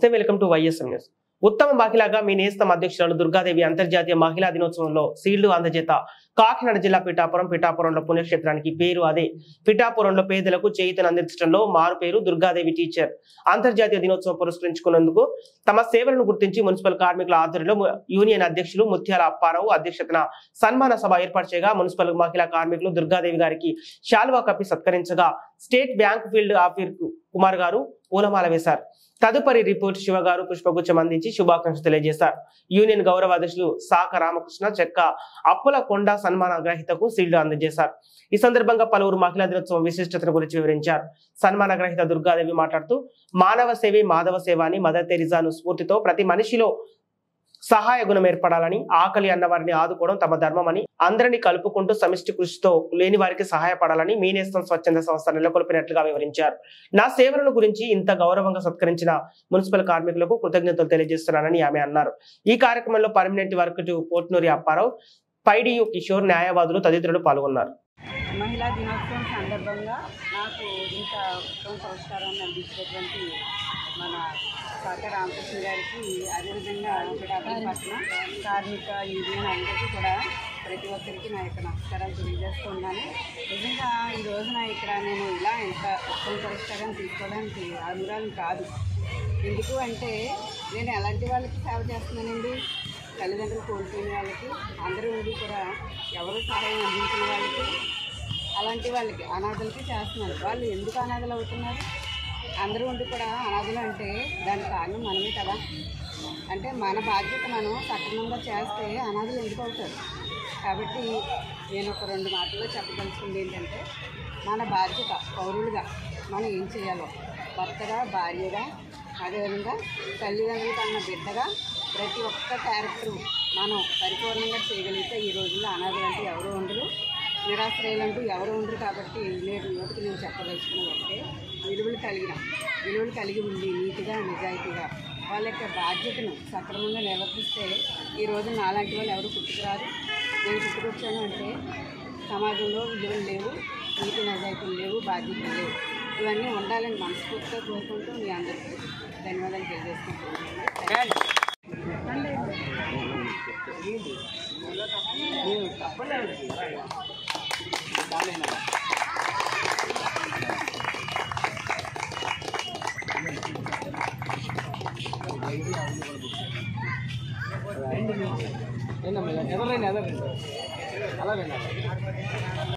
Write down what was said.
నమస్తే, welcome to YSM news. ఉత్తమ మహిళగా మీ నేస్తం అధ్యక్షురాలు దుర్గాదేవి అంతర్జాతీయ మహిళా దినోత్సవంలో సీల్డ్ అందజేత కాకినాడ జిల్లా పిఠాపురంలో పుణ్యక్షేత్రానికి పేరు అదే. పిఠాపురంలో పేదలకు చేయూతను అందించడంలో మారు పేరు దుర్గాదేవి టీచర్. అంతర్జాతీయ దినోత్సవం పురస్కరించుకున్నందుకు తమ సేవలను గుర్తించి మున్సిపల్ కార్మికుల ఆధ్వర్యంలో యూనియన్ అధ్యక్షులు ముత్యాల అప్పారావు అధ్యక్షతన సన్మాన సభ ఏర్పాటు చేయగా మున్సిపల్ మహిళా కార్మికులు దుర్గాదేవి గారికి శాలువా కప్పి సత్కరించగా state bank field officer Kumar గారు పూలమాల వేశారు. తదుపరి రిపోర్ట్ శివ గారు పుష్పగుచ్చం అందించి శుభాకాంక్షలు తెలియజేశారు. యూనియన్ గౌరవ అధ్యక్షులు సాక రామకృష్ణ చెక్క అప్పుల కొండ సన్మాన గ్రహీతకు సీల్డ్ అందజేశారు. ఈ సందర్భంగా పలువురు మహిళా దినోత్సవం విశిష్టతను గురించి వివరించారు. సన్మాన గ్రహీత దుర్గాదేవి మాట్లాడుతూ మానవ సేవే మాధవ సేవ అని మదర్ తెరిజాను స్ఫూర్తితో ప్రతి మనిషిలో సహాయ గుణం ఏర్పడాలని, ఆకలి అన్న వారిని ఆదుకోవడం తమ ధర్మమని, అందరినీ కలుపుకుంటూ సమిష్టి కృషితో లేని వారికి సహాయపడాలని మీ నేస్తం స్వచ్ఛంద సంస్థ నెలకొల్పినట్లుగా వివరించారు. నా సేవలను గురించి ఇంత గౌరవంగా సత్కరించిన మున్సిపల్ కార్మికులకు కృతజ్ఞతలు తెలియజేస్తున్నానని ఆమె అన్నారు. ఈ కార్యక్రమంలో పర్మనెంట్ వర్క్ పోట్నూరి అప్పారావు, పైడియు కిషోర్, న్యాయవాదులు తదితరులు పాల్గొన్నారు. మహిళా దినోత్సవం సందర్భంగా నాకు ఇంత ఉత్తమ పురస్కారాన్ని అందించినటువంటి మన సాక రామకృష్ణ గారికి, అదేవిధంగా పిఠాపురం కార్మిక యూనియన్ అందరికీ కూడా ప్రతి ఒక్కరికి నా యొక్క నమస్కారాలు తెలియజేస్తున్నాను. నిజంగా ఈ రోజున ఇక్కడ నేను ఇలా ఇంత ఉత్తమ పురస్కారాన్ని తీసుకోవడానికి అర్హురాలు కాదు. ఎందుకు అంటే నేను ఎలాంటి వాళ్ళకి సేవ చేస్తున్నానండి. తల్లిదండ్రులు కోల్పోయిన వాళ్ళకి, అందరూ ఉండి కూడా ఎవరు సహాయం అందించిన వాళ్ళకి, అలాంటి వాళ్ళకి, అనాథలకి చేస్తున్నాను. వాళ్ళు ఎందుకు అనాథలు అవుతున్నారు? అందరూ ఉండి కూడా అనాథలు అంటే దానికి కారణం మనమే కదా. అంటే మన బాధ్యత మనం సక్రమంగా చేస్తే అనాథలు ఎందుకు అవుతారు? కాబట్టి నేను ఒక 2 మాటల్లో చెప్పదలుచుకుంది ఏంటంటే, మన బాధ్యత పౌరులుగా మనం ఏం చేయాలో, భర్తగా, భార్యగా, అదేవిధంగా తల్లిదండ్రులు కన్నా బిడ్డగా ప్రతి ఒక్క క్యారెక్టరు మనం పరిపూర్ణంగా చేయగలిగితే ఈ రోజుల్లో అనాథలు అంటే ఎవరు ఉండరు, నిరాశ్రయులంటూ ఎవరు ఉండరు. కాబట్టి నేను చెప్పదలుచుకున్న ఒకటే, విలువలు కలిగి ఉండి నీతిగా, నిజాయితీగా వాళ్ళ యొక్క బాధ్యతను సక్రమంగా నిర్వర్తిస్తే ఈ రోజు నాలాంటి వాళ్ళు ఎవరు పుట్టుకురారు. నేను పుట్టుకొచ్చాను అంటే సమాజంలో విలువలు లేవు, నీతి నిజాయితీలు లేవు, బాధ్యతలు లేవు. ఇవన్నీ ఉండాలని మనస్ఫూర్తిగా కోరుకుంటూ మీ అందరికీ ధన్యవాదాలు తెలియజేసుకుంటున్నాను. ఎవరైనా అలాగే